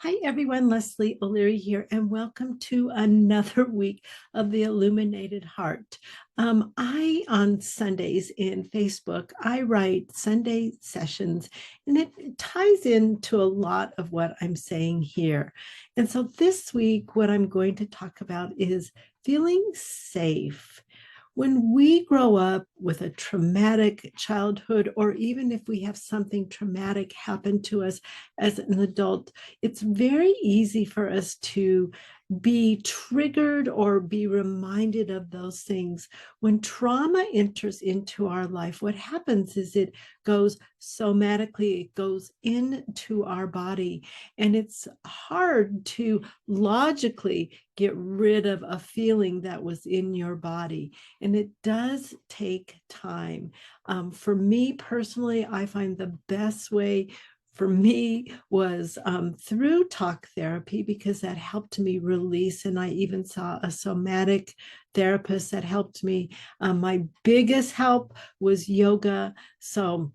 Hi, everyone. Leslie O'Leary here, and welcome to another week of the Illuminated Heart. On Sundays in Facebook, I write Sunday sessions, and it ties into a lot of what I'm saying here. And so this week, what I'm going to talk about is feeling safe. When we grow up with a traumatic childhood, or even if we have something traumatic happen to us as an adult, it's very easy for us to be triggered or be reminded of those things. When trauma enters into our life, what happens is it goes somatically, it goes into our body, and it's hard to logically get rid of a feeling that was in your body. And it does take time. For me personally, I find the best way for me was through talk therapy, because that helped me release. And I even saw a somatic therapist that helped me. My biggest help was yoga. So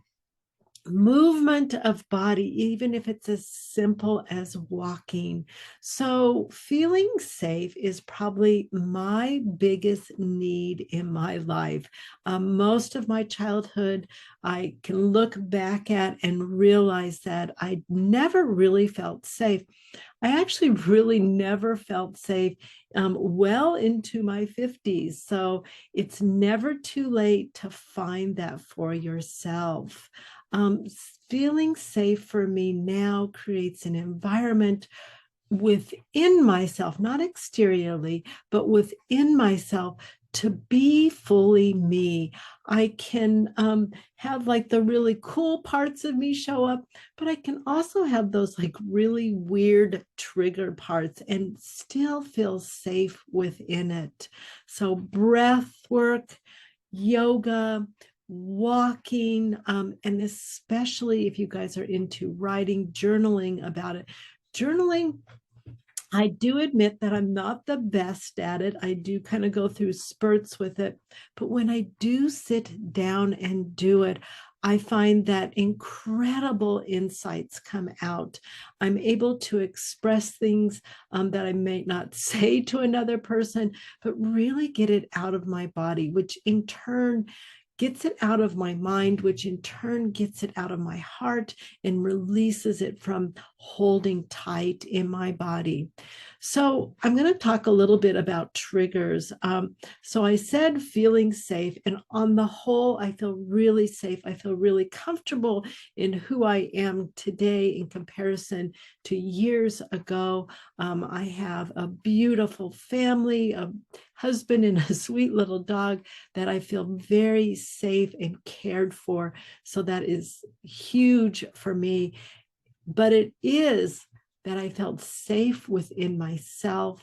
movement of body, even if it's as simple as walking. So feeling safe is probably my biggest need in my life. Most of my childhood, I can look back at and realize that I never really felt safe. I actually really never felt safe well into my 50s. So it's never too late to find that for yourself. Um, Feeling safe for me now creates an environment within myself, not exteriorly, but within myself, to be fully me. I can have like the really cool parts of me show up, but I can also have those like really weird trigger parts and still feel safe within it. So breath work, yoga, walking, and especially if you guys are into writing, journaling about it. Journaling, I do admit that I'm not the best at it. I do kind of go through spurts with it. But when I do sit down and do it, I find that incredible insights come out. I'm able to express things that I may not say to another person, but really get it out of my body, which in turn gets it out of my mind, which in turn gets it out of my heart and releases it from holding tight in my body. So I'm going to talk a little bit about triggers. So I said feeling safe, and on the whole, I feel really safe. I feel really comfortable in who I am today in comparison to years ago. I have a beautiful family, a husband, and a sweet little dog that I feel very safe and cared for. So that is huge for me. But it is that I felt safe within myself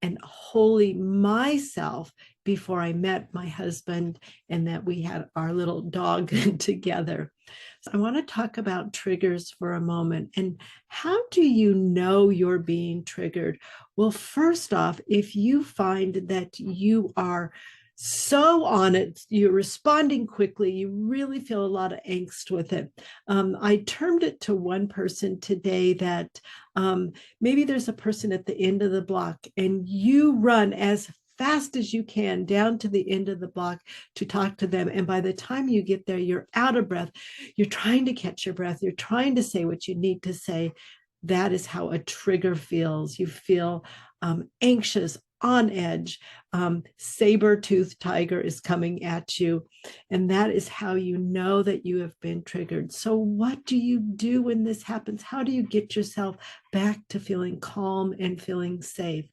and wholly myself before I met my husband and that we had our little dog together. So I want to talk about triggers for a moment. And how do you know you're being triggered? Well, first off, if you find that you are so on it, you're responding quickly, you really feel a lot of angst with it. I termed it to one person today that maybe there's a person at the end of the block and you run as fast as you can down to the end of the block to talk to them. And by the time you get there, you're out of breath. You're trying to catch your breath. You're trying to say what you need to say. That is how a trigger feels. You feel anxious, on edge. Saber-toothed tiger is coming at you. And that is how you know that you have been triggered. So what do you do when this happens? How do you get yourself back to feeling calm and feeling safe?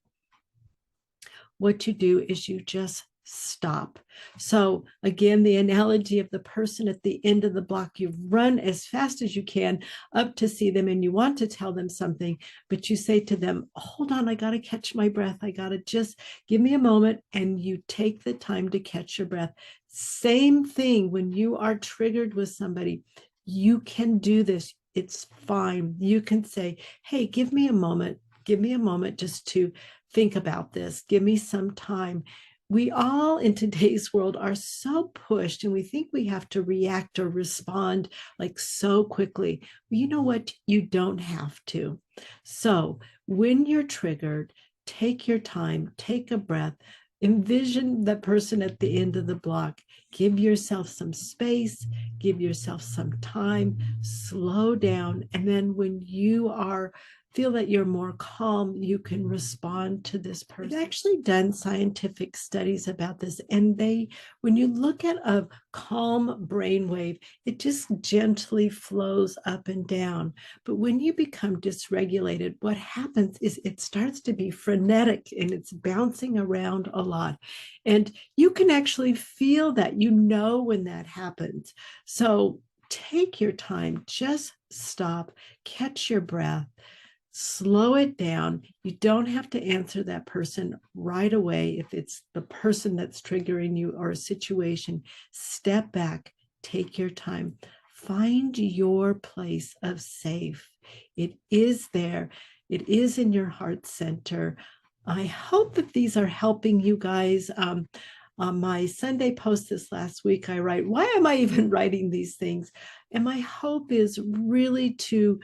What you do is you just stop. So again, the analogy of the person at the end of the block, you run as fast as you can up to see them and you want to tell them something, but you say to them, hold on, I got to catch my breath. I got to just give me a moment. And you take the time to catch your breath. Same thing when you are triggered with somebody, you can do this. It's fine. You can say, hey, give me a moment. Give me a moment just to think about this. Give me some time. we all in today's world are so pushed and we think we have to react or respond like so quickly. You know what? You don't have to. So when you're triggered, take your time, take a breath, envision the person at the end of the block. Give yourself some space, give yourself some time, slow down. And then when you are feel that you're more calm, you can respond to this person. They've actually done scientific studies about this, and when you look at a calm brainwave, it just gently flows up and down. But when you become dysregulated, what happens is it starts to be frenetic and it's bouncing around a lot. And you can actually feel that, when that happens. So take your time, just stop, catch your breath, slow it down. You don't have to answer that person right away if it's the person that's triggering you or a situation. Step back, take your time, find your place of safe. It is there, it is in your heart center. I hope that these are helping you guys. On my Sunday post this last week, I write, why am I even writing these things? And my hope is really to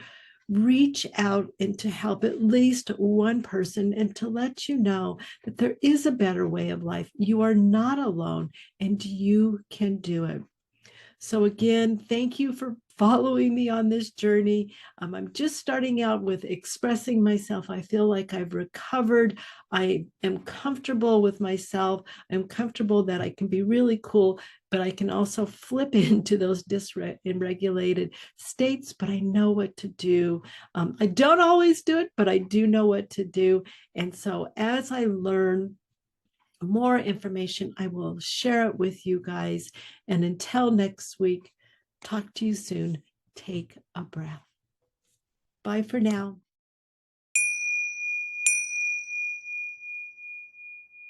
reach out and to help at least one person and to let you know that there is a better way of life. You are not alone and you can do it. So again, thank you for following me on this journey. I'm just starting out with expressing myself. I feel like I've recovered. I am comfortable with myself. I'm comfortable that I can be really cool, but I can also flip into those dysregulated states, but I know what to do. I don't always do it, but I do know what to do. And so as I learn more information, I will share it with you guys. And until next week, talk to you soon. Take a breath. Bye for now.